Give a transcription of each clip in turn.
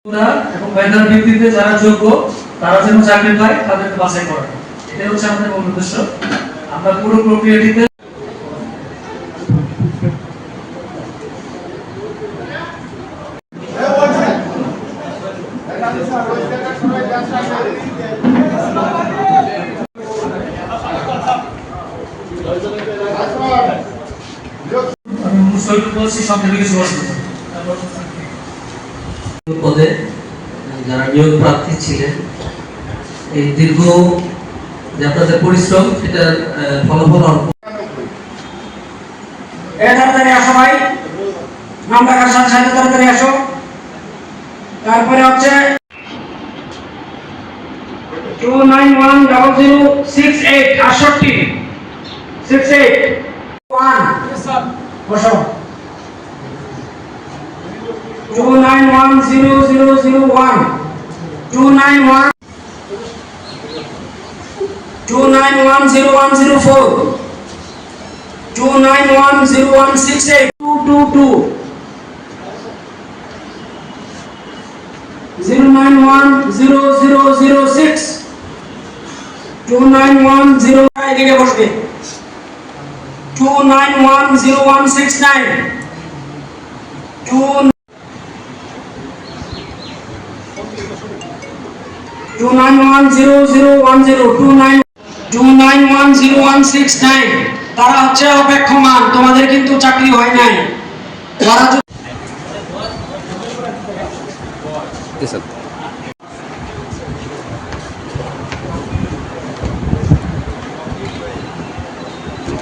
এবং মেধার ভিত্তিতে যারা যোগ্য তারা যেন চাকরি পায় তাদেরকে বাছাই করা, এটাই হচ্ছে আমাদের মূল উদ্দেশ্য। আমরা পুরো প্রক্রিয়াটিতে পদে যারা নিয়োগ প্রার্থী ছিলেন, এই দীর্ঘ যে আপনাদের পরিশ্রম সেটার ফলাফল তাড়াতাড়ি আসো ভাই, নাম ডাকার সাথে সাথে তাড়াতাড়ি আসো। তারপরে হচ্ছে 2910068 বসো। 2910001 2910104 2910168 222 0910006 29101 এদিকে বসবে। 2910169 2910010 2910169 তারা হচ্ছে অপেক্ষমান, তোমাদের কিন্তু চাকরি হয় নাই। তারা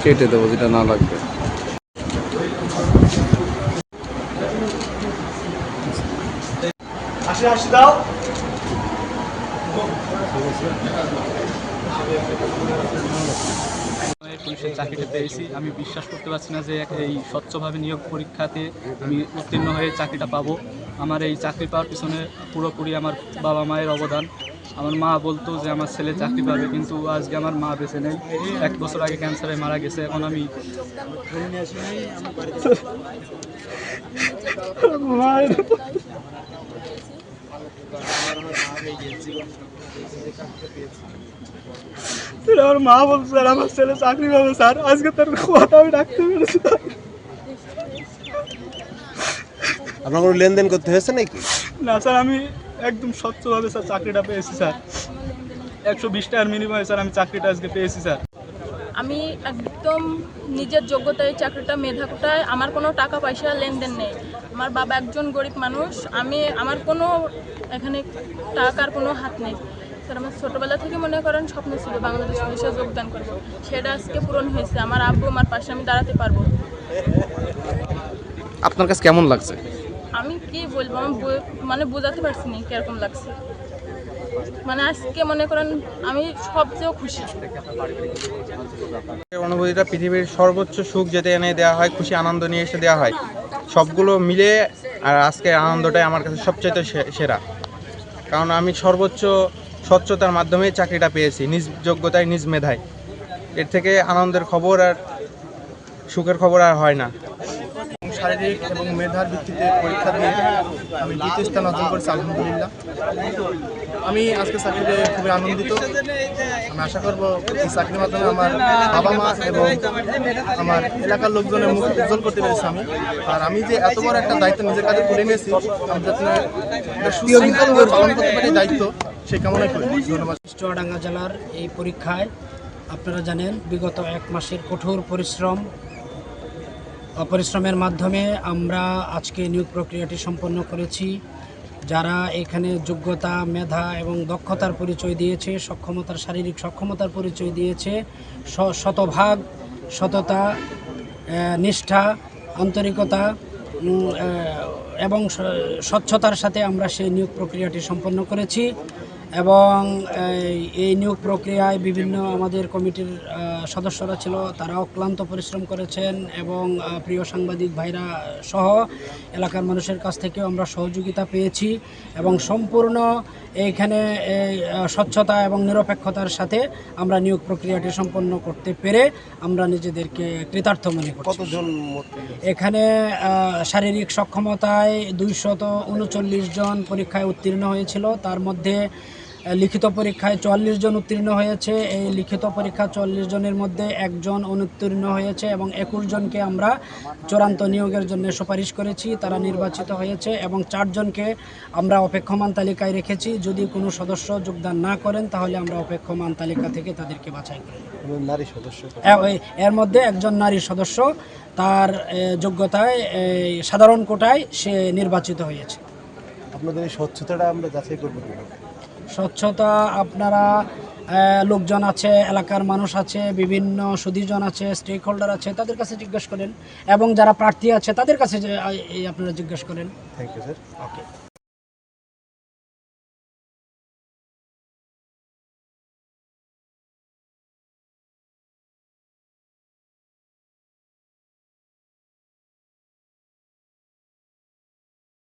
কেটে দেবো যেটা না লাগবে। হাসি দাও। পুলিশের চাকরিটা পেয়েছি, আমি বিশ্বাস করতে পারছি না যে এই স্বচ্ছভাবে নিয়োগ পরীক্ষাতে আমি উত্তীর্ণ হয়ে চাকরিটা পাবো। আমার এই চাকরি পাওয়ার পিছনে পুরোপুরি আমার বাবা মায়ের অবদান। আমার মা বলতো যে আমার ছেলে চাকরি পাবে, কিন্তু আজকে আমার মা বেঁচে নেই, 1 বছর আগে ক্যান্সারে মারা গেছে। এখন আমি আমার মা বলছে স্যার আমার ছেলে চাকরি পাবে স্যার, আজকে তার কথা আমি রাখতে পেরেছি। আপনার কোনো লেনদেন করতে হয়েছে নাকি? না স্যার, আমি একদম স্বচ্ছভাবে স্যার চাকরিটা পেয়েছি স্যার। 120 টাকার বিনিময়ে স্যার আমি চাকরিটা আজকে পেয়েছি স্যার। আমি একদম নিজের যোগ্যতায় চাকরিটা, মেধাটায় আমার কোনো টাকা পয়সা লেনদেন নেই। আমার বাবা একজন গরিব মানুষ, আমার কোনো এখানে টাকার কোনো হাত নেই স্যার। আমার ছোটোবেলা থেকে মনে করেন স্বপ্ন ছিল বাংলাদেশ পুলিশে যোগদান করবো, সেটা আজকে পূরণ হয়েছে। আমার আব্বু আমার পাশে আমি দাঁড়াতে পারবো। আপনার কাছে কেমন লাগছে? আমি কি বলবো, আমি বোঝাতে পারছি না কিরকম লাগছে। আজকে মনে করেন আমি সবচেয়ে খুশি। অনুভূতিটা পৃথিবীর সর্বোচ্চ সুখ যেটা এনে দেওয়া হয়, খুশি আনন্দ নিয়ে এসে দেওয়া হয়, সবগুলো মিলে আর আজকের আনন্দটাই আমার কাছে সবচেয়ে সেরা। কারণ আমি সর্বোচ্চ স্বচ্ছতার মাধ্যমে চাকরিটা পেয়েছি, নিজ যোগ্যতায় নিজ মেধায়। এর থেকে আনন্দের খবর আর সুখের খবর আর হয় না। শারীরিক এবং মেধার ভিত্তিতে পরীক্ষা দিয়ে আমি দ্বিতীয় স্থান অর্জন করেছি, আলহামদুলিল্লাহ। আমি আজকে চাকরিতে খুবই আনন্দিত। আমি আশা করব এই চাকরির মাধ্যমে আমার বাবা মা এবং আমার এলাকার লোকজনের মুখ উজ্জ্বল করতে পেরেছি আমি। আর আমি যে এত বড় একটা দায়িত্ব নিজের কাছে তুলে নিয়েছি, আমি যাতে সুশৃঙ্খলভাবে পালন করতে পারি দায়িত্ব, সেই কামনাই করি। ধন্যবাদ। চুয়াডাঙ্গা জেলার এই পরীক্ষায় আপনারা জানেন বিগত 1 মাসের কঠোর পরিশ্রমের মাধ্যমে আমরা আজকে নিয়োগ প্রক্রিয়াটি সম্পন্ন করেছি। যারা এখানে যোগ্যতা, মেধা এবং দক্ষতার পরিচয় দিয়েছে, শারীরিক সক্ষমতার পরিচয় দিয়েছে, শতভাগ সততা, নিষ্ঠা, আন্তরিকতা এবং স্বচ্ছতার সাথে আমরা সেই নিয়োগ প্রক্রিয়াটি সম্পন্ন করেছি। এবং এই নিয়োগ প্রক্রিয়ায় বিভিন্ন আমাদের কমিটির সদস্যরা ছিল, তারাও ক্লান্ত পরিশ্রম করেছেন এবং প্রিয় সাংবাদিক ভাইরা সহ এলাকার মানুষের কাছ থেকেও আমরা সহযোগিতা পেয়েছি এবং সম্পূর্ণ এইখানে স্বচ্ছতা এবং নিরপেক্ষতার সাথে আমরা নিয়োগ প্রক্রিয়াটি সম্পন্ন করতে পেরে আমরা নিজেদেরকে কৃতার্থ মনে করছি। কতজন এখানে শারীরিক সক্ষমতায় 239 জন পরীক্ষায় উত্তীর্ণ হয়েছিল, তার মধ্যে লিখিত পরীক্ষায় 44 জন উত্তীর্ণ হয়েছে। এই লিখিত পরীক্ষা 44 জনের মধ্যে একজন অনুত্তীর্ণ হয়েছে এবং 21 জনকে আমরা চূড়ান্ত নিয়োগের জন্য সুপারিশ করেছি, তারা নির্বাচিত হয়েছে এবং 4 জনকে আমরা অপেক্ষমান তালিকায় রেখেছি। যদি কোনো সদস্য যোগদান না করেন তাহলে আমরা অপেক্ষমান তালিকা থেকে তাদেরকে বাছাই করি। নারী সদস্য এর মধ্যে একজন নারী সদস্য তার যোগ্যতায় সাধারণ কোটায় সে নির্বাচিত হয়েছে। আপনাদের এই স্বচ্ছতাটা আমরা যাচাই করবো কিভাবে? স্বচ্ছতা আপনারা লোকজন আছে, এলাকার মানুষ আছে, বিভিন্ন সুধীজন আছে, স্টেক হোল্ডার আছে, তাদের কাছে জিজ্ঞেস করেন এবং যারা প্রার্থী আছে তাদের কাছে আপনারা জিজ্ঞেস করেন। Thank you sir. ওকে।